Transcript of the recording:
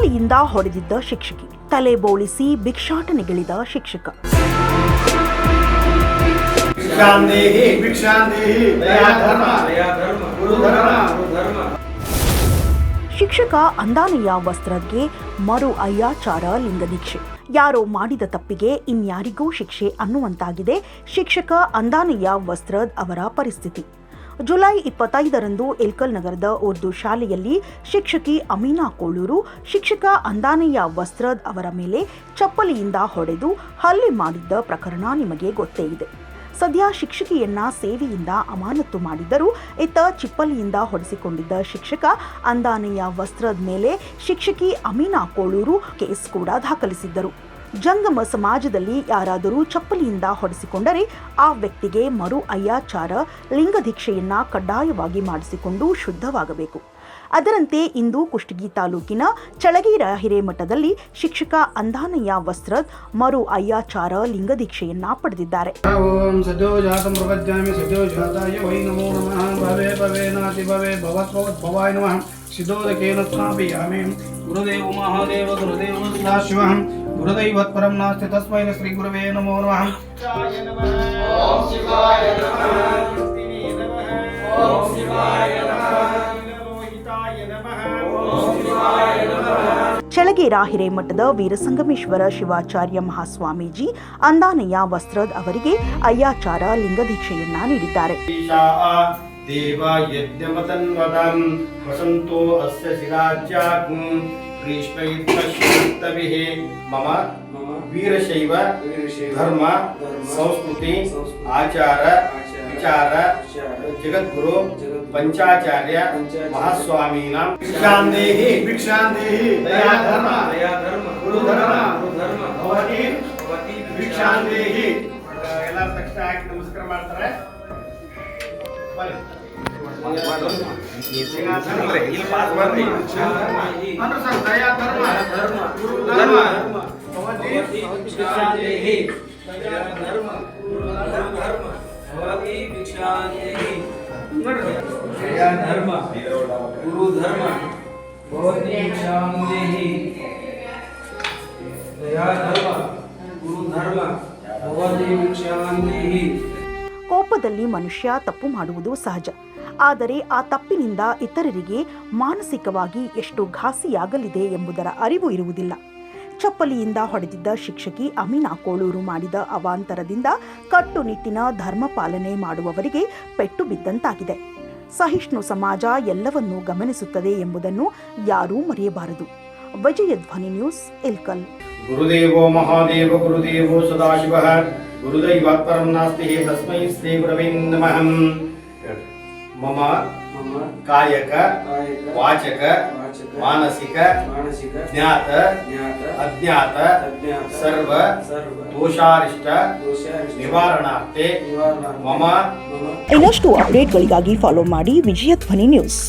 ಚಪ್ಪಲಿಯಿಂದ ಹೊಡೆದಿದ್ದ ಶಿಕ್ಷಕಿ, ತಲೆ ಬೋಳಿಸಿ ಭಿಕ್ಷಾಟನೆಗಿಳಿದ ಶಿಕ್ಷಕ. ಶಿಕ್ಷಕ ಅಂದಾನೆಯ ವಸ್ತ್ರದ್ಗೆ ಮರು ಅಯ್ಯಾಚಾರ ಲಿಂಗದೀಕ್ಷೆ. ಯಾರೋ ಮಾಡಿದ ತಪ್ಪಿಗೆ ಇನ್ಯಾರಿಗೂ ಶಿಕ್ಷೆ ಅನ್ನುವಂತಾಗಿದೆ ಶಿಕ್ಷಕ ಅಂದಾನೆಯ ವಸ್ತ್ರದ್ ಅವರ ಪರಿಸ್ಥಿತಿ. ಜುಲೈ 25ರಂದು ಇಲ್ಕಲ್ ನಗರದ ಉರ್ದು ಶಾಲೆಯಲ್ಲಿ ಶಿಕ್ಷಕಿ ಅಮೀನಾ ಕೋಳೂರು ಶಿಕ್ಷಕ ಅಂದಾನೆಯ ವಸ್ತ್ರದ್ ಅವರ ಮೇಲೆ ಚಪ್ಪಲಿಯಿಂದ ಹೊಡೆದು ಹಲ್ಲೆ ಮಾಡಿದ್ದ ಪ್ರಕರಣ ನಿಮಗೆ ಗೊತ್ತೇ ಇದೆ. ಸದ್ಯ ಶಿಕ್ಷಕಿಯನ್ನ ಸೇವೆಯಿಂದ ಅಮಾನತು ಮಾಡಿದ್ದರೂ ಇತ್ತ ಚಿಪ್ಪಲಿಯಿಂದ ಹೊಡೆಸಿಕೊಂಡಿದ್ದ ಶಿಕ್ಷಕ ಅಂದಾನೆಯ ವಸ್ತ್ರದ ಮೇಲೆ ಶಿಕ್ಷಕಿ ಅಮೀನಾ ಕೋಳೂರು ಕೇಸ್ ಕೂಡ ದಾಖಲಿಸಿದ್ದರು. ಜಂಗಮ ಸಮಾಜದಲ್ಲಿ ಯಾರಾದರೂ ಚಪ್ಪಲಿಯಿಂದ ಹೊಡೆಸಿಕೊಂಡರೆ ಆ ವ್ಯಕ್ತಿಗೆ ಮರು ಅಯ್ಯಾಚಾರ ಲಿಂಗದೀಕ್ಷೆಯನ್ನ ಕಡ್ಡಾಯವಾಗಿ ಮಾಡಿಸಿಕೊಂಡು ಶುದ್ಧವಾಗಬೇಕು. ಅದರಂತೆ ಇಂದು ಕುಷ್ಟಗಿ ತಾಲೂಕಿನ ಚಳಗೇರ ಹಿರೇಮಠದಲ್ಲಿ ಶಿಕ್ಷಕ ಅಂದಾನೆಯ ವಸ್ತ್ರದ್ ಮರು ಅಯ್ಯಾಚಾರ ಲಿಂಗದೀಕ್ಷೆಯನ್ನ ಪಡೆದಿದ್ದಾರೆ. ಓಂ ಸದ್ಯೋ ಜಾತಂ ಪ್ರಪದ್ಯಾಮಿ ಸದ್ಯೋ ಜಾತಾಯ ವೈ ನಮೋ ನಮಃ ಭವೆ ಭವೇನಾತಿ ಭವೆ ಭವತ್ ಭವತ್ ಭವಾಯ ನಮಃ ಸಿದ್ಧೋದಕೇನ ಸ್ಥಾಪಯಾಮಿ. ಗುರುದೇವ ಮಹಾದೇವ ಗುರುದೇವ ಸದಾಶಿವಃ ಗುರುದೈವತ್ ಪರಂ ನಾಸ್ತಿ ತಸ್ಮೈ ಶ್ರೀ ಗುರುವೇ ನಮೋ ನಮಃ. ಓಂ ಶಿವಾಯ ನಮಃ. ಓಂ ಶಿವಾಯ ನಮಃ. ಚಳಗೇರ ಹಿರೇಮಠದ ವೀರಸಂಗಮೇಶ್ವರ ಶಿವಾಚಾರ್ಯ ಮಹಾಸ್ವಾಮೀಜಿ ಅಂದಾನೆಯ ವಸ್ತ್ರದ್ ಅವರಿಗೆ ಅಯ್ಯಾಚಾರ ಲಿಂಗದೀಕ್ಷೆಯನ್ನ ನೀಡಿದ್ದಾರೆ. ದೇವ ಯಜ್ಞಮತನ್ವತಂ ವಸಂತೋ ಅಸ್ಯ ಶಿರಾಜ್ಯಾಗ್ಂ ಗ್ರೀಷ್ಮೈತ್ಮಶ್ಚಿತ್ತವಿಃ ಮಮ ವೀರಶೈವ ಧರ್ಮ ಸಂಸ್ಕೃತಿ ಆಚಾರ ವಿಚಾರ ಜಗದ್ಗುರು ಪಂಚಾಚಾರ್ಯ ಮಹಾಸ್ವಾಮೀನಾಂ ಭಿಕ್ಷಾಂದೇಹಿ ದಯಾ ಧರ್ಮ ಗುರು ಧರ್ಮ ಭವತಿ ಭಿಕ್ಷಾಂದೇಹಿ. ಎಲ್ಲರ ತಕ್ಷಣ ಹಾಕಿ ನಮಸ್ಕಾರ ಮಾಡ್ತಾರೆ. ಕೋಪದಲ್ಲಿ ಮನುಷ್ಯ ತಪ್ಪು ಮಾಡುವುದು ಸಹಜ. ಆದರೆ ಆ ತಪ್ಪಿನಿಂದ ಇತರರಿಗೆ ಮಾನಸಿಕವಾಗಿ ಎಷ್ಟು ಘಾಸಿಯಾಗಲಿದೆ ಎಂಬುದರ ಅರಿವು ಇರುವುದಿಲ್ಲ. ಚಪ್ಪಲಿಯಿಂದ ಹೊಡೆದಿದ್ದ ಶಿಕ್ಷಕಿ ಅಮೀನಾ ಕೋಳೂರು ಮಾಡಿದ ಅವಾಂತರದಿಂದ ಕಟ್ಟುನಿಟ್ಟಿನ ಧರ್ಮ ಪಾಲನೆ ಮಾಡುವವರಿಗೆ ಪೆಟ್ಟು ಬಿದ್ದಂತಾಗಿದೆ. ಸಹಿಷ್ಣು ಸಮಾಜ ಎಲ್ಲವನ್ನೂ ಗಮನಿಸುತ್ತದೆ ಎಂಬುದನ್ನು ಯಾರೂ ಮರೆಯಬಾರದು. ವಿಜಯಧ್ವನಿ ನ್ಯೂಸ್, ಇಲ್ಕಲ್. ಗುರುದೇವೋ ಮಹಾದೇವ ಗುರುದೇವೋ ಸದಾಶಿವಃ ಗುರುದೈವಾತ್ ಪರಂ ನಾಸ್ತಿ ತಸ್ಮೈ ಶ್ರೀ ಗುರವೇ ನಮಃ. ಮಮ ಕಾಯಕ ವಾಚಕ ಮಾನಸಿಕ ಜ್ಞಾತ ಅಜ್ಞಾತ ಸರ್ವ ದೋಷಾರಿಷ್ಟ ನಿವಾರಣಾರ್ಥೆ ಮಮ. ಇನ್ನಷ್ಟು ಅಪ್ಡೇಟ್ಗಳಿಗಾಗಿ ಫಾಲೋ ಮಾಡಿ ವಿಜಯಧ್ವನಿ ನ್ಯೂಸ್.